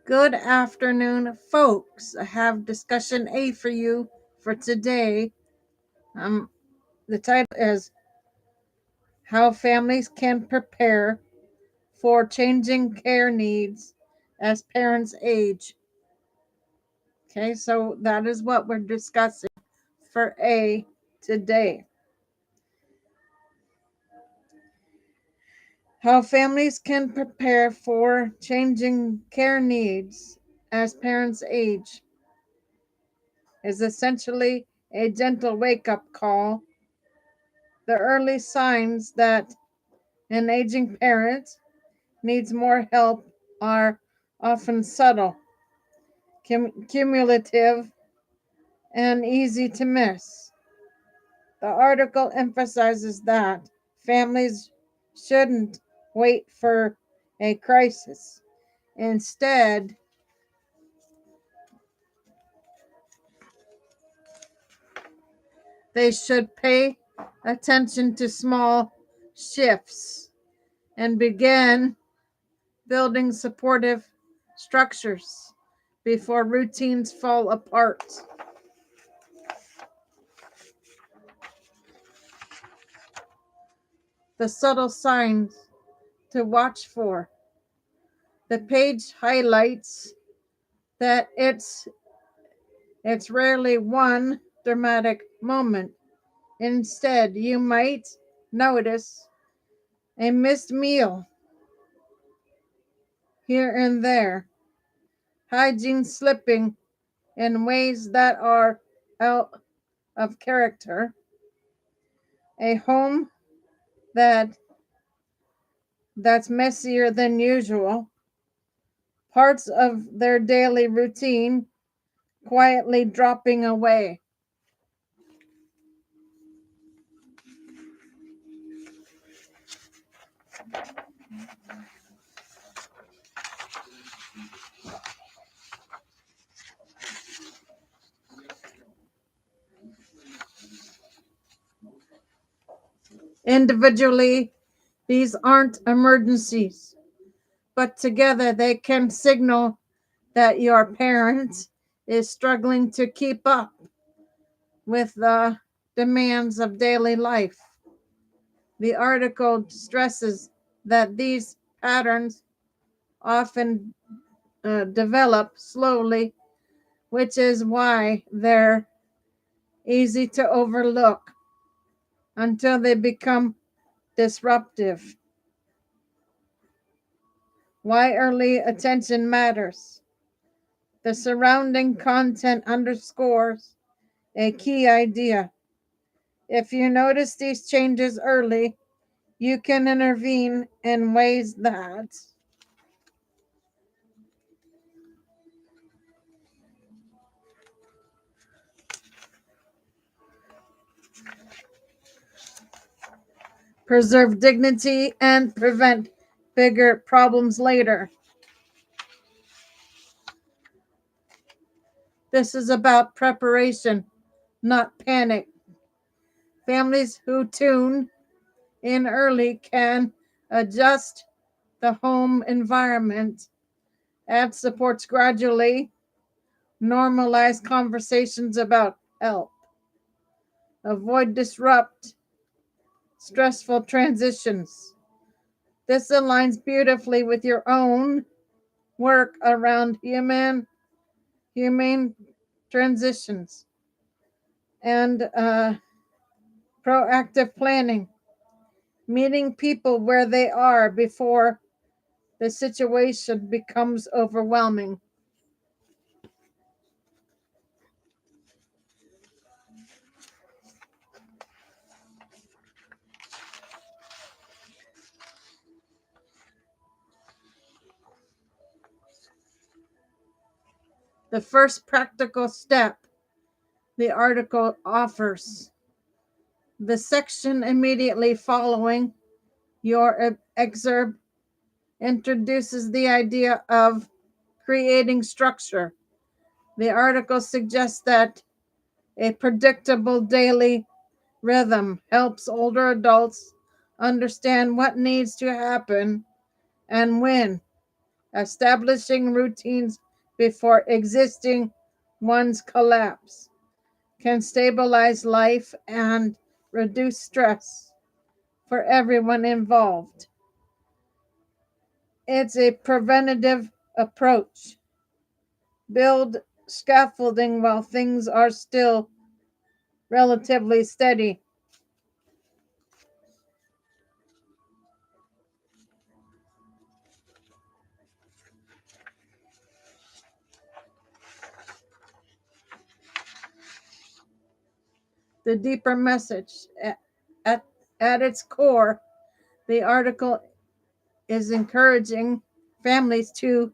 Good afternoon, folks. I have discussion A for you for today. The title is How Families Can Prepare for Changing Care Needs as Parents Age. Okay, so that is what we're discussing for A today. How families can prepare for changing care needs as parents age is essentially a gentle wake up call. The early signs that an aging parent needs more help are often subtle, cumulative, and easy to miss. The article emphasizes that families shouldn't wait for a crisis. Instead, they should pay attention to small shifts and begin building supportive structures before routines fall apart. The subtle signs to watch for. The page highlights that it's rarely one dramatic moment. Instead, you might notice a missed meal here and there, hygiene slipping in ways that are out of character, a home that that's messier than usual, parts of their daily routine quietly dropping away. Individually, these aren't emergencies, but together they can signal that your parent is struggling to keep up with the demands of daily life. The article stresses that these patterns often develop slowly, which is why they're easy to overlook until they become disruptive. Why early attention matters. The surrounding content underscores a key idea. If you notice these changes early, you can intervene in ways that preserve dignity and prevent bigger problems later. This is about preparation, not panic. Families who tune in early can adjust the home environment, add supports gradually, normalize conversations about health, avoid disrupt stressful transitions. This aligns beautifully with your own work around humane transitions and proactive planning, meeting people where they are before the situation becomes overwhelming. The first practical step the article offers. The section immediately following your excerpt introduces the idea of creating structure. The article suggests that a predictable daily rhythm helps older adults understand what needs to happen and when, Establishing routines before existing ones collapse can stabilize life and reduce stress for everyone involved. It's a preventative approach. Build scaffolding while things are still relatively steady. The deeper message at, at its core, the article is encouraging families to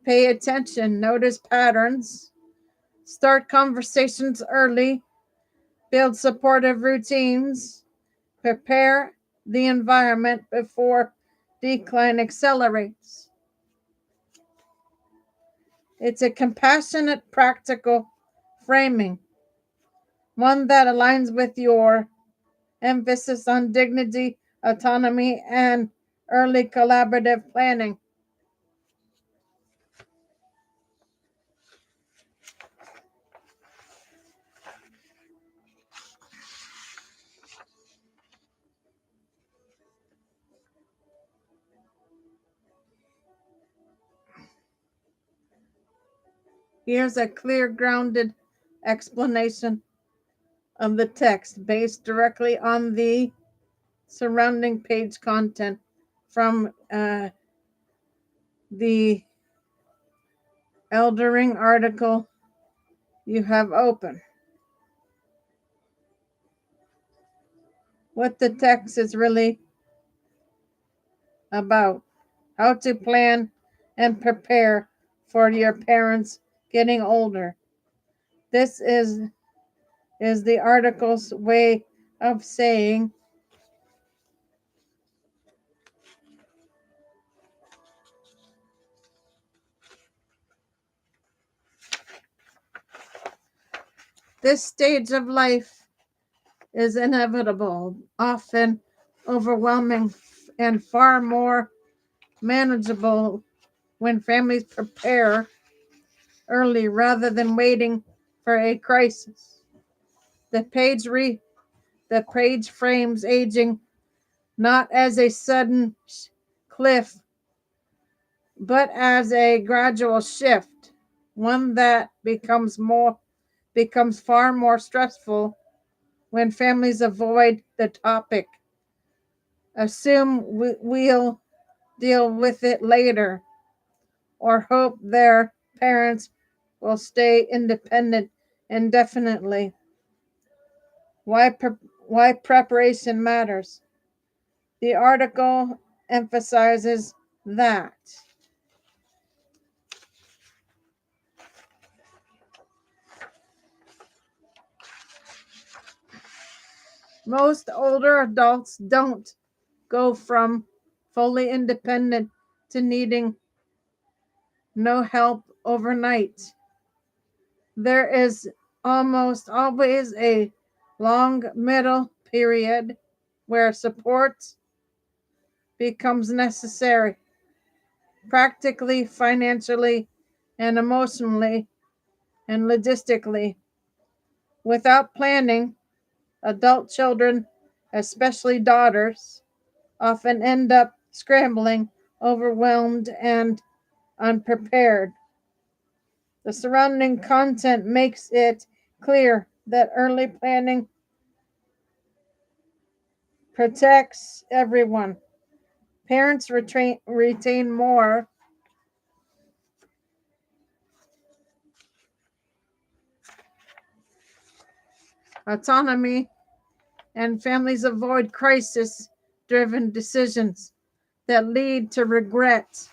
pay attention, notice patterns, start conversations early, build supportive routines, prepare the environment before decline accelerates. It's a compassionate, practical framing, one that aligns with your emphasis on dignity, autonomy, and early collaborative planning. Here's a clear, grounded explanation of the text based directly on the surrounding page content from the Eldering article you have open. What the text is really about, how to plan and prepare for your parents getting older. This is the article's way of saying this stage of life is inevitable, often overwhelming, and far more manageable when families prepare early rather than waiting for a crisis. The page re the page frames aging not as a sudden cliff, but as a gradual shift, one that becomes far more stressful when families avoid the topic, assume we'll deal with it later, or hope their parents will stay independent indefinitely. Why preparation matters. The article emphasizes that most older adults don't go from fully independent to needing no help overnight. There is almost always a long middle period where support becomes necessary, practically, financially, and emotionally, and logistically. Without planning, adult children, especially daughters, often end up scrambling, overwhelmed, and unprepared. The surrounding content makes it clear that early planning protects everyone. Parents retain more autonomy, and families avoid crisis driven decisions that lead to regret.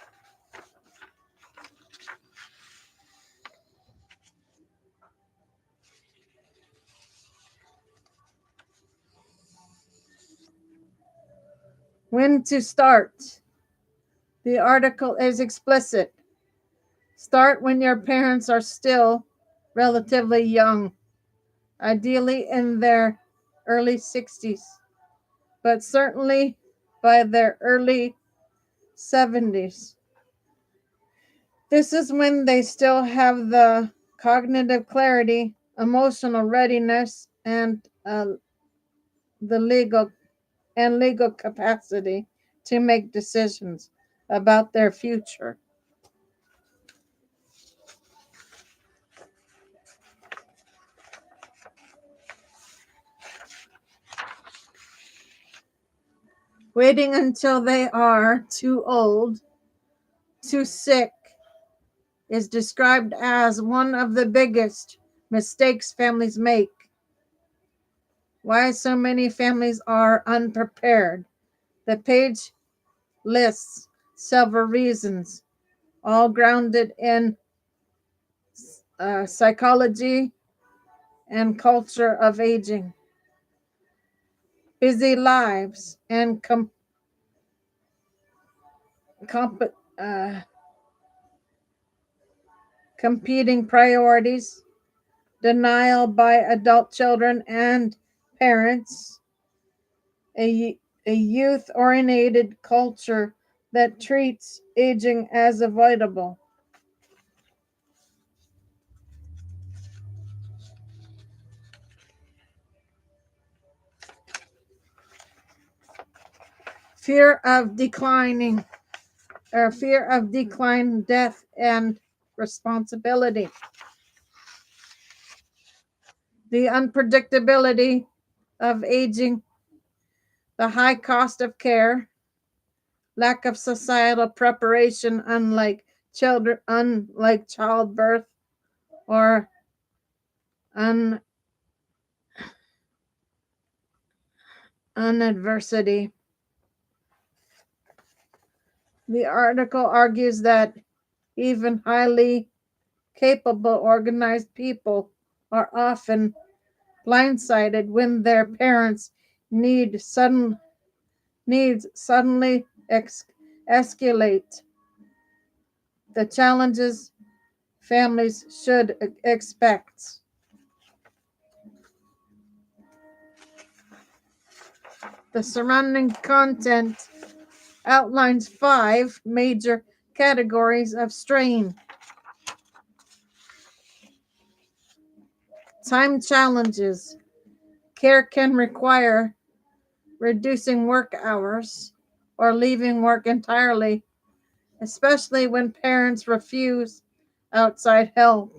When to start? The article is explicit. Start when your parents are still relatively young, ideally in their early 60s, but certainly by their early 70s. This is when they still have the cognitive clarity, emotional readiness, and the legal capacity to make decisions about their future. Waiting until they are too old, too sick, is described as one of the biggest mistakes families make. Why so many families are unprepared. The page lists several reasons, all grounded in psychology and culture of aging, busy lives, and comp- uh, competing priorities, denial by adult children and parents, a youth oriented culture that treats aging as avoidable, fear of declining or fear of decline, death, and responsibility, the unpredictability of aging, the high cost of care, lack of societal preparation, unlike childbirth or un, unadversity. The article argues that even highly capable, organized people are often blindsided when their parents' need sudden, needs suddenly escalate. The challenges families should expect. The surrounding content outlines 5 major categories of strain. Time challenges. Care can require reducing work hours or leaving work entirely, especially when parents refuse outside help.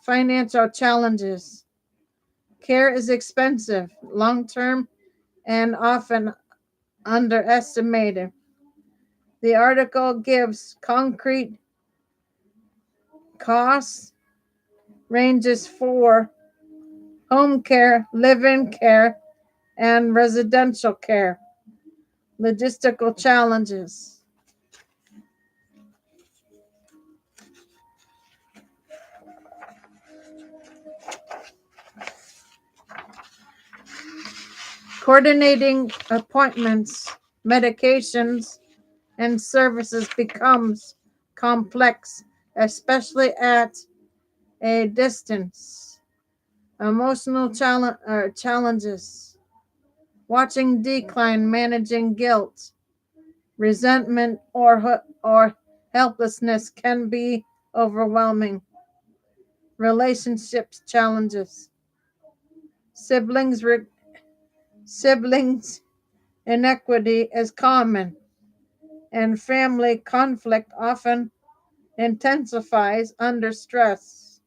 Financial challenges. Care is expensive, long term, and often underestimated. The article gives concrete costs ranges for home care, live-in care, and residential care. Logistical challenges. Coordinating appointments, medications, and services becomes complex, especially at a distance. Emotional challenges. Watching decline, managing guilt, resentment, or helplessness can be overwhelming. Relationships challenges. Siblings siblings inequity is common, and family conflict often intensifies under stress.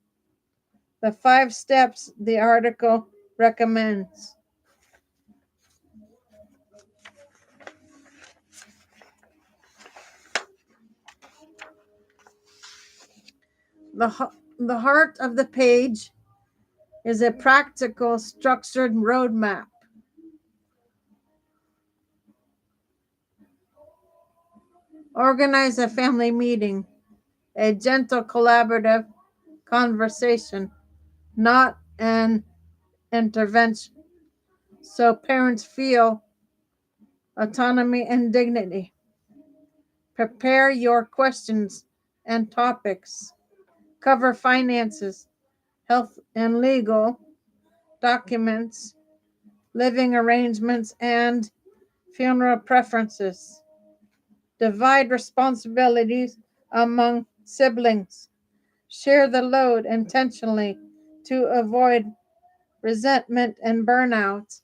The 5 steps the article recommends. The heart of the page is a practical, structured roadmap. Organize a family meeting, a gentle, collaborative conversation, not an intervention, so parents feel autonomy and dignity. Prepare your questions and topics. Cover finances, health and legal, documents, living arrangements, and funeral preferences. Divide responsibilities among siblings. Share the load intentionally to avoid resentment and burnout.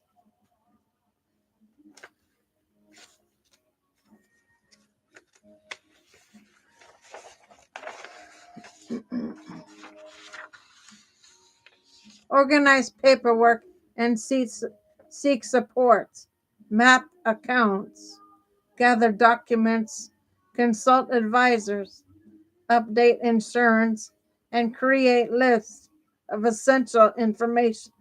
Organize paperwork and seek support. Map accounts. Gather documents. Consult advisors. Update insurance. And create lists of essential information.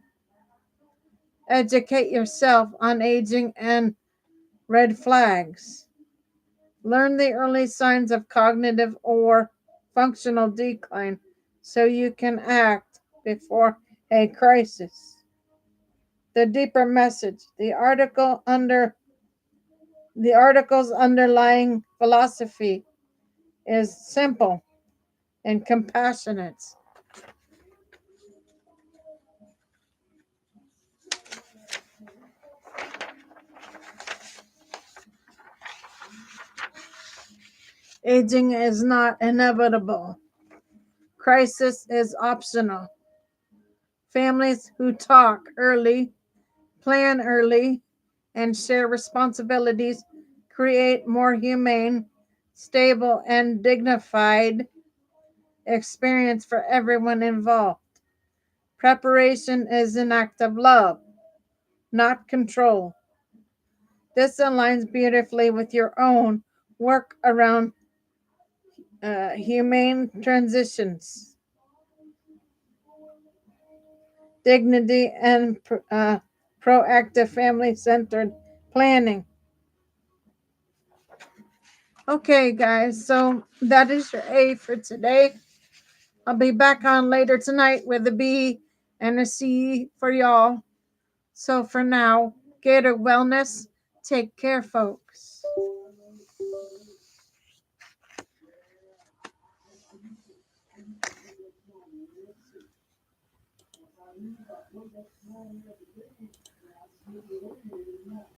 Educate yourself on aging and red flags. Learn the early signs of cognitive or functional decline so you can act before a crisis. The deeper message. The article's underlying philosophy is simple and compassionate. Aging is not inevitable. Crisis is optional. Families who talk early, plan early, and share responsibilities create more humane, stable, and dignified experience for everyone involved. Preparation is an act of love, not control. This aligns beautifully with your own work around humane transitions, dignity, and proactive family centered planning. Okay, guys, so that is your A for today. I'll be back on later tonight with a B and a C for y'all. So for now, Gator Wellness, take care, folks.